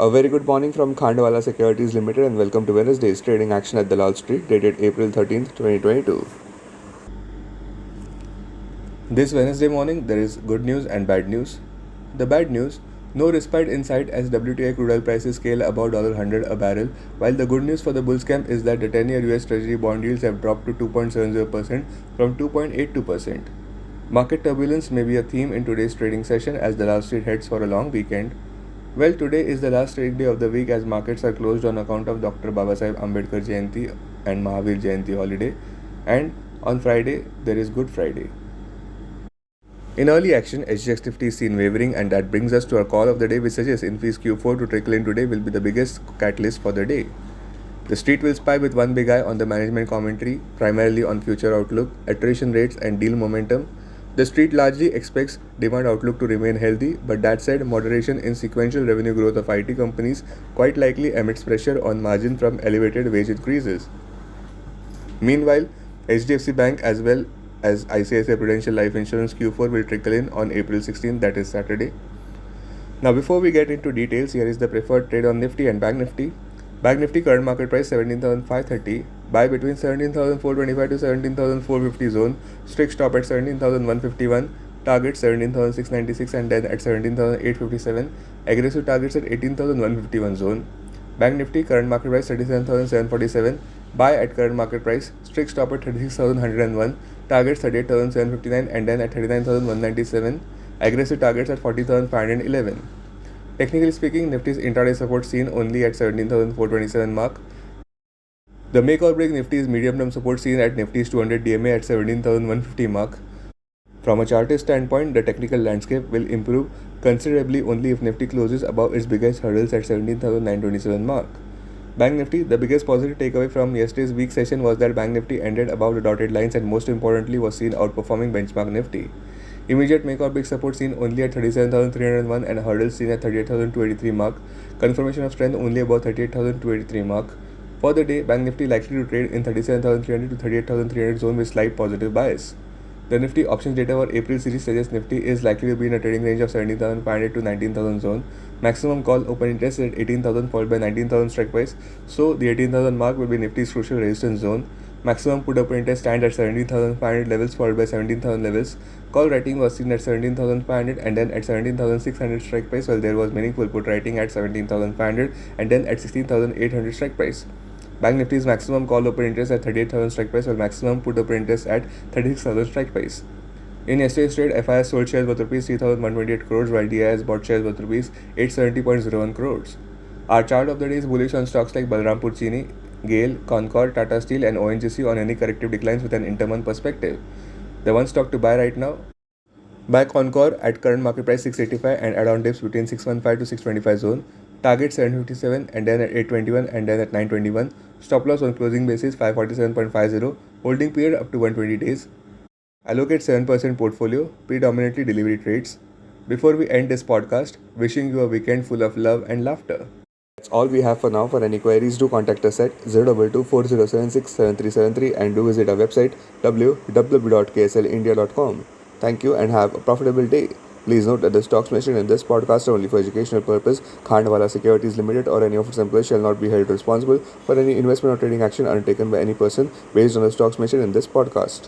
A very good morning from Khandwala Securities Limited and welcome to Wednesday's trading action at Dalal Street dated April 13th, 2022. This Wednesday morning there is good news and bad news. The bad news, no respite in sight as WTI crude oil prices scale above $100 a barrel, while the good news for the bulls camp is that the 10-year US Treasury bond yields have dropped to 2.70% from 2.82%. Market turbulence may be a theme in today's trading session as Dalal Street heads for a long weekend. Well, today is the last trading day of the week as markets are closed on account of Dr. Babasaheb Ambedkar Jayanti and Mahavir Jayanti holiday, and on Friday there is Good Friday. In early action, HGX Nifty is seen wavering, and that brings us to our call of the day, which suggests INFY's Q4 to trickle in today will be the biggest catalyst for the day. The street will spy with one big eye on the management commentary, primarily on future outlook, attrition rates, and deal momentum. The street largely expects demand outlook to remain healthy, but that said, moderation in sequential revenue growth of IT companies quite likely amidst pressure on margin from elevated wage increases. Meanwhile, HDFC Bank as well as ICICI Prudential Life Insurance Q4 will trickle in on April 16th, that is Saturday. Now before we get into details, here is the preferred trade on Nifty and Bank Nifty. Bank Nifty current market price 17,530. Buy between 17,425 to 17,450 zone. Strict stop at 17,151. Target 17,696 and then at 17,857. Aggressive targets at 18,151 zone. Bank Nifty current market price 37,747. Buy at current market price. Strict stop at 36,101. Targets 38,759 and then at 39,197. Aggressive targets at 40,511. Technically speaking, Nifty's intraday support seen only at 17,427 mark. The make or break Nifty's medium-term support seen at Nifty's 200 DMA at 17,150 mark. From a chartist standpoint, the technical landscape will improve considerably only if Nifty closes above its biggest hurdles at 17,927 mark. Bank Nifty, the biggest positive takeaway from yesterday's week session was that Bank Nifty ended above the dotted lines and most importantly was seen outperforming benchmark Nifty. Immediate make or break support seen only at 37,301 and hurdles seen at 38,283 mark. Confirmation of strength only about 38,283 mark. For the day, Bank Nifty likely to trade in 37,300 to 38,300 zone with slight positive bias. The Nifty options data for April series suggests Nifty is likely to be in a trading range of 17,500 to 19,000 zone. Maximum call open interest at 18,000 followed by 19,000 strike price. So the 18,000 mark will be Nifty's crucial resistance zone. Maximum put open interest stand at 17,500 levels followed by 17,000 levels. Call writing was seen at 17,500 and then at 17,600 strike price, while there was meaningful put writing at 17,500 and then at 16,800 strike price. Bank Nifty's maximum call open interest at 38,000 strike price while maximum put open interest at 36,000 strike price. In yesterday's trade, FIS sold shares worth Rs 3,128 crores while DIS bought shares worth Rs 870.01 crores. Our chart of the day is bullish on stocks like Balrampur Chini, GAIL, Concord, Tata Steel and ONGC on any corrective declines with an intermonth perspective. The one stock to buy right now: buy Concord at current market price 685 and add-on dips between 615 to 625 zone. Target 757 and then at 821 and then at 921. Stop loss on closing basis 547.50. Holding period up to 120 days. Allocate 7% portfolio, predominantly delivery trades. Before we end this podcast, wishing you a weekend full of love and laughter. That's all we have for now. For any queries, do contact us at 02240767373 and do visit our website www.kslindia.com. Thank you and have a profitable day. Please note that the stocks mentioned in this podcast are only for educational purpose. Khandwala Securities Limited or any of its employees shall not be held responsible for any investment or trading action undertaken by any person based on the stocks mentioned in this podcast.